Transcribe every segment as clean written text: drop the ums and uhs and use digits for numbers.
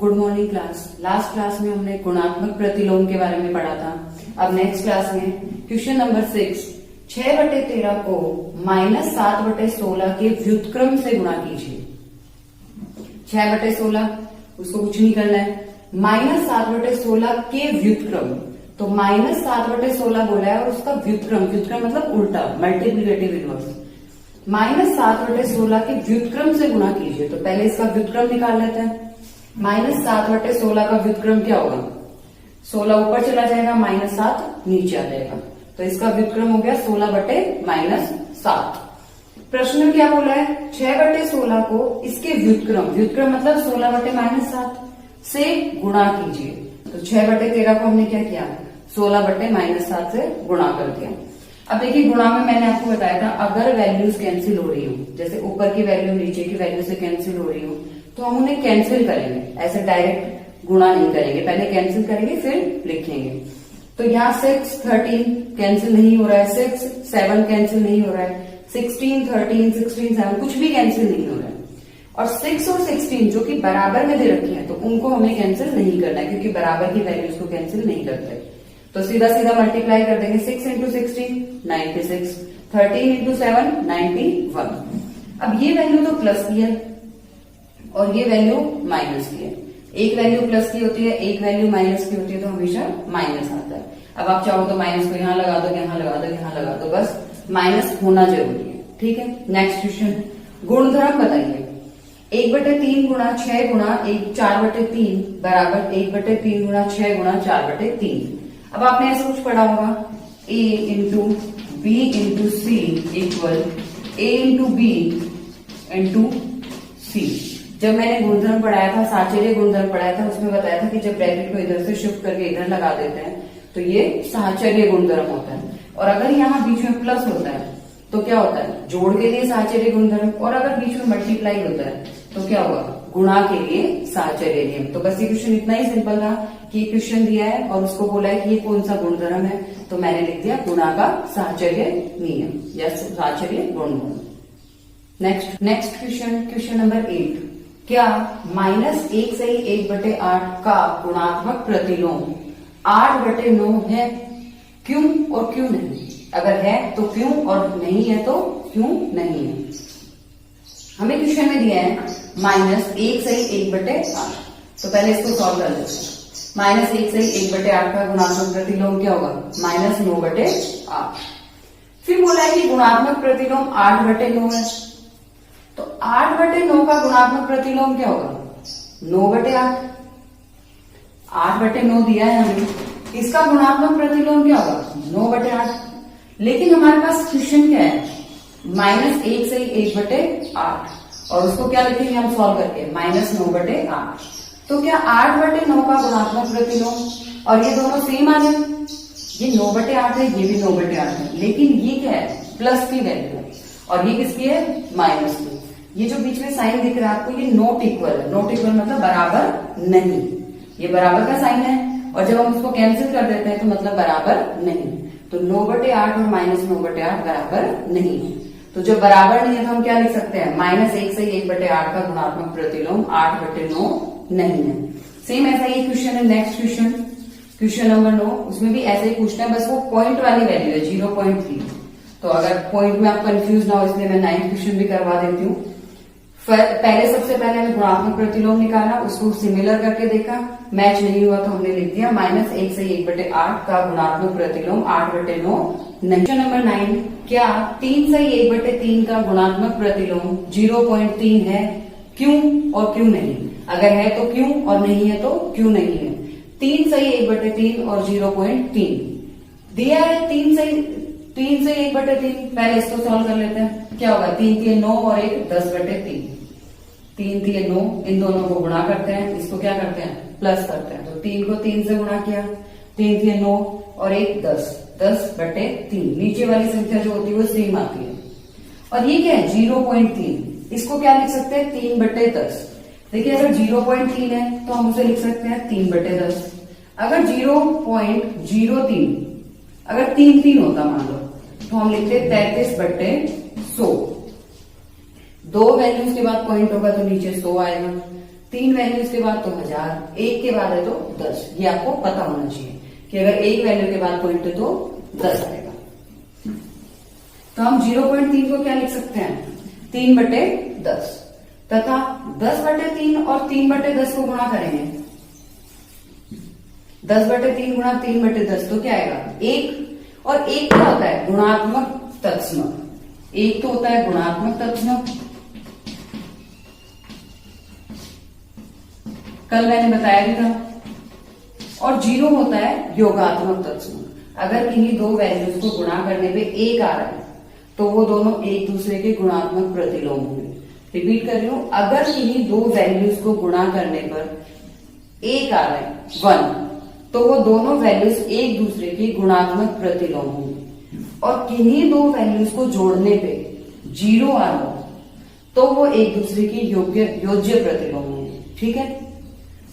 Good morning class. Last class में हमने गुणात्मक प्रतिलोम के बारे में पढ़ा था। अब नेक्स्ट क्लास में क्वेश्चन नंबर 6, 6/13 को -7/16 के व्युत्क्रम से गुणा कीजिए। 6/16 उसको कुछ नहीं करना है, -7/16 के व्युत्क्रम, तो -7/16 बोला है और उसका व्युत्क्रम, व्युत्क्रम मतलब उल्टा, मल्टीप्लिकेटिव इनवर्स, -7/16 के व्युत्क्रम से गुणा कीजिए। तो पहले इसका व्युत्क्रम निकाल लेते हैं। -7/16 का व्युत्क्रम क्या होगा? 16 ऊपर चला जाएगा, -7 नीचे आ जाएगा, तो इसका व्युत्क्रम हो गया 16/-7। प्रश्न में क्या बोला है? 6/16 को इसके व्युत्क्रम, व्युत्क्रम मतलब 16/-7 से गुणा कीजिए। तो 6/13 को हमने क्या किया? 16/-7 से गुणा कर दिया। अब देखिए, गुणा में मैंने आपको बताया था अगर वैल्यूज कैंसिल हो रही हो, जैसे ऊपर की वैल्यू नीचे की वैल्यू से कैंसिल हो रही हो, तो हम उन्हें कैंसिल करेंगे, ऐसे डायरेक्ट गुणा नहीं करेंगे, पहले कैंसिल करेंगे फिर लिखेंगे। तो यहाँ 6, 13 कैंसिल नहीं हो रहा है, 6, 7 कैंसिल नहीं हो रहा है, 16, 13, 16, 7 कुछ भी कैंसिल नहीं हो रहा है। और 6 और 16 जो कि बराबर में दे रखी है, तो उनको हमें कैंसिल नहीं करना है, क्योंकि बराबर की वैल्यूज को कैंसिल नहीं करते। तो सीधा सीधा मल्टीप्लाई कर देंगे, 6 इंटू 16 96, 13 इंटू 7 91। अब ये वैल्यू तो प्लस की है और ये वैल्यू माइनस की है। एक वैल्यू प्लस की होती है, एक वैल्यू माइनस की होती है, तो हमेशा माइनस आता है। अब आप चाहो तो माइनस को यहाँ लगा दो, यहाँ लगा दो, यहाँ लगा दो, बस माइनस होना जरूरी है। ठीक है, नेक्स्ट क्वेश्चन, गुणधर्म बताइए। 1/3 गुणा 6 गुणा 4/3 बराबर 1/3 गुणा 6 गुणा 4/3। अब आपने ऐसा कुछ पढ़ा होगा, a into B into C equal a into B into C. जब मैंने गुणधर्म पढ़ाया था, साहचर्य गुणधर्म पढ़ाया था, उसमें बताया था कि जब ब्रैकेट को इधर से शिफ्ट करके इधर लगा देते हैं तो ये साहचर्य गुणधर्म होता है। और अगर यहाँ बीच में प्लस होता है तो क्या होता है? जोड़ के लिए साहचर्य गुणधर्म। और अगर बीच में मल्टीप्लाई होता है तो क्या होगा? गुणा के लिए साहचर्य नियम। तो बस ये क्वेश्चन इतना ही सिंपल था कि ये क्वेश्चन दिया है और उसको बोला है कि ये कौन सा गुणधर्म है, तो मैंने लिख दिया गुणा का साहचर्य नियम या साहचर्य गुणधर्म। नेक्स्ट क्वेश्चन, क्वेश्चन नंबर 8, क्या -1 से 1/8 का गुणात्मक प्रतिलोम 8/9 है? क्यों और क्यों नहीं? अगर है तो क्यों, और नहीं है तो क्यों नहीं है? हमें क्वेश्चन में दिया है -1 से 1/8, तो पहले इसको सॉल्व कर लेते हैं। -1 से 1/8 का गुणात्मक प्रतिलोम क्या होगा? -9/8। फिर बोला है कि गुणात्मक प्रतिलोम 8/9 है, तो 8/9 का गुणात्मक प्रतिलोम क्या होगा? 9/8। 8/9 दिया है हमें, इसका गुणात्मक प्रतिलोम क्या होगा? 9/8। लेकिन हमारे पास क्वेश्चन क्या है? -1 से 1/8, और उसको क्या लिखेंगे हम सॉल्व करके? -9/8। तो क्या 8/9 का गुणात्मक प्रतिलोम, और ये दोनों सेम आ गए, ये 9/8 है, ये भी 9/8 है, लेकिन ये क्या है? प्लस की वैल्यू है, और ये किसकी है? माइनस की। ये जो बीच में साइन दिख रहा है आपको, ये नॉट इक्वल है। नॉट इक्वल मतलब बराबर नहीं, ये बराबर का साइन है, और जब हम उसको कैंसिल कर देते हैं तो मतलब बराबर नहीं। तो 9/8 और -9/8 बराबर नहीं है। तो जब बराबर नहीं है तो हम क्या लिख सकते हैं? -1 से 1/8 का गुणात्मक प्रतिलोम 8/9 नहीं है। सेम ऐसा ही क्वेश्चन है नेक्स्ट क्वेश्चन, क्वेश्चन नंबर 9, उसमें भी ऐसे ही पूछना है, बस वो पॉइंट वाली वैल्यू है 0.3। तो अगर पॉइंट में आप कंफ्यूज ना हो, इसलिए मैं 9th क्वेश्चन भी करवा देती हूँ। पहले सबसे पहले हमें गुणात्मक प्रतिलोम निकाला, उसको सिमिलर करके देखा, मैच नहीं हुआ तो हमने लिख दिया -1 से 1/8 का गुणात्मक प्रतिलोम 8/9 नहीं। क्वेश्चन नंबर 9, क्या 3 से 1/3 का गुणात्मक प्रतिलोम 0.3 है? क्यों और क्यों नहीं? अगर है तो क्यों, और नहीं है तो क्यों नहीं है? 3 से 1/3 और 0.3 दिया है। 3 से 1/3, पहले इसको सॉल्व कर लेते हैं। क्या होगा? 3 3 9 और 1 10/3, 3 3 9, इन दोनों को गुणा करते हैं, इसको क्या करते हैं? प्लस करते हैं। तो 3 को 3 से गुणा किया, 3 3 9 और 1 10, 10/3। नीचे वाली संख्या जो होती है वो सेम आती है। और ये क्या है? 0.3, इसको क्या लिख सकते हैं? 3/10। देखिए, अगर 0.3 है तो हम उसे लिख सकते हैं 3/10। अगर 0.03, अगर 3 होता मान लो, तो हम लिखते 33/100। 2 वैल्यूज के बाद पॉइंट होगा तो नीचे 100 आएगा। 3 वैल्यूज के बाद तो 1000, 1 के बाद है तो 10। ये आपको पता होना चाहिए कि अगर 1 वैल्यू के बाद पॉइंट है तो 10 आएगा। तो हम 0.3 को क्या लिख सकते हैं, 3/10 तथा 10/3 और 3/10 को गुणा करेंगे। 10/3 गुणा 3/10 तो क्या आएगा 1। और 1 क्या होता है, गुणात्मक तत्समक। 1 तो होता है गुणात्मक तत्समक, कल मैंने बताया भी था। और 0 होता है योगात्मक तत्समक। अगर किन्हीं दो वैल्यूज को गुणा करने पे 1 आ रहा है तो वो दोनों एक दूसरे के गुणात्मक प्रतिलोम होंगे। रिपीट कर रही हूं, अगर किन्हीं दो वैल्यूज को गुणा करने पर 1 आ रहा है 1, तो वो दोनों वैल्यूज एक दूसरे के गुणात्मक प्रतिलोम होंगे। और किन्हीं दो वैल्यूज को जोड़ने पे 0 आ रहा हो तो वो एक दूसरे की योज्य प्रतिलोम होंगे। ठीक है,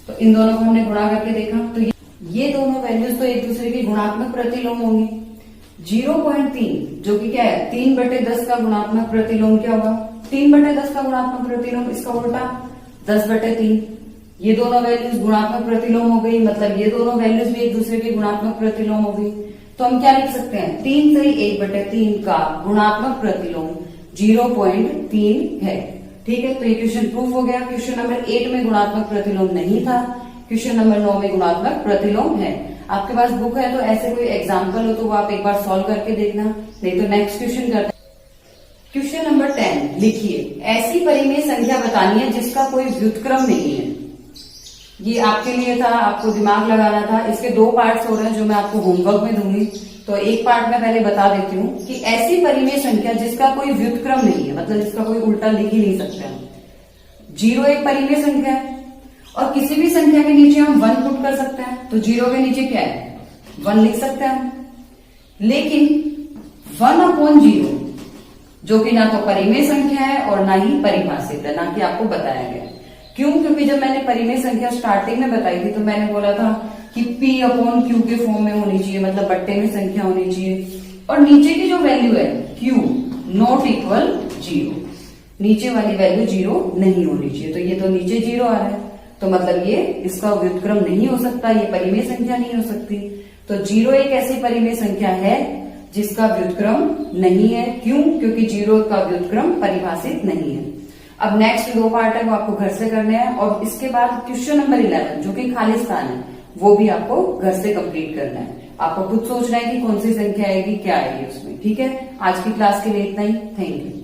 तो इन दोनों को हमने गुणा करके देखा तो ये दोनों वैल्यूज तो एक दूसरे की गुणात्मक प्रतिलोम होंगे। 0.3 जो कि क्या है 3/10 का गुणात्मक प्रतिलोम क्या होगा, 3/10 का गुणात्मक प्रतिलोम इसका उल्टा 10/3। ये दोनों वैल्यूज गुणात्मक प्रतिलोम हो गई, मतलब ये दोनों वैल्यूज भी एक दूसरे की गुणात्मक प्रतिलोम हो गई। तो हम क्या लिख सकते हैं, 3 से 1/3 का गुणात्मक प्रतिलोम 0.3 है। ठीक है, तो ये क्वेश्चन प्रूफ हो गया। क्वेश्चन नंबर 8 में गुणात्मक प्रतिलोम नहीं था, क्वेश्चन नंबर 9 में गुणात्मक प्रतिलोम है। आपके पास बुक है तो ऐसे कोई एग्जाम्पल हो तो वो आप एक बार सॉल्व करके देखना, नहीं तो नेक्स्ट क्वेश्चन करते हैं। क्वेश्चन नंबर 10 लिखिए, ऐसी परिमेय संख्या बतानी है जिसका कोई व्युत्क्रम नहीं है। ये आपके लिए था, आपको दिमाग लगाना था। इसके 2 पार्ट्स हो रहे हैं जो मैं आपको होमवर्क में दूंगी। तो एक पार्ट में पहले बता देती हूँ कि ऐसी परिमेय संख्या जिसका कोई व्युत्क्रम नहीं है, मतलब जिसका कोई उल्टा लिख ही नहीं सकते हम। 0 एक परिमेय संख्या है और किसी भी संख्या के नीचे हम 1 पुट कर सकते हैं, तो 0 के नीचे क्या है 1 लिख सकते हैं हम। लेकिन 1/0 जो कि ना तो परिमेय संख्या है और ना ही परिभाषित है, ना कि आपको बताया गया। क्यों? क्योंकि जब मैंने परिमेय संख्या स्टार्टिंग में बताई थी तो मैंने बोला था कि P/Q के फॉर्म में होनी चाहिए, मतलब बट्टे में संख्या होनी चाहिए। और नीचे की जो वैल्यू है Q नॉट इक्वल 0, नीचे वाली वैल्यू 0 नहीं होनी चाहिए। तो ये तो नीचे 0 आ रहा है, तो मतलब ये इसका व्युत्क्रम नहीं हो सकता, ये परिमेय संख्या नहीं हो सकती। तो 0 एक ऐसी परिमेय संख्या है जिसका व्युत्क्रम नहीं है। क्यों? क्योंकि 0 का व्युत्क्रम परिभाषित नहीं है। अब नेक्स्ट 2 पार्ट है वो आपको घर से करने हैं, और इसके बाद क्वेश्चन नंबर 11 जो कि खाली स्थान है वो भी आपको घर से कंप्लीट करना है। आपको खुद सोचना है कि कौन सी संख्या आएगी, क्या आएगी उसमें। ठीक है, आज की क्लास के लिए इतना ही। Thank you.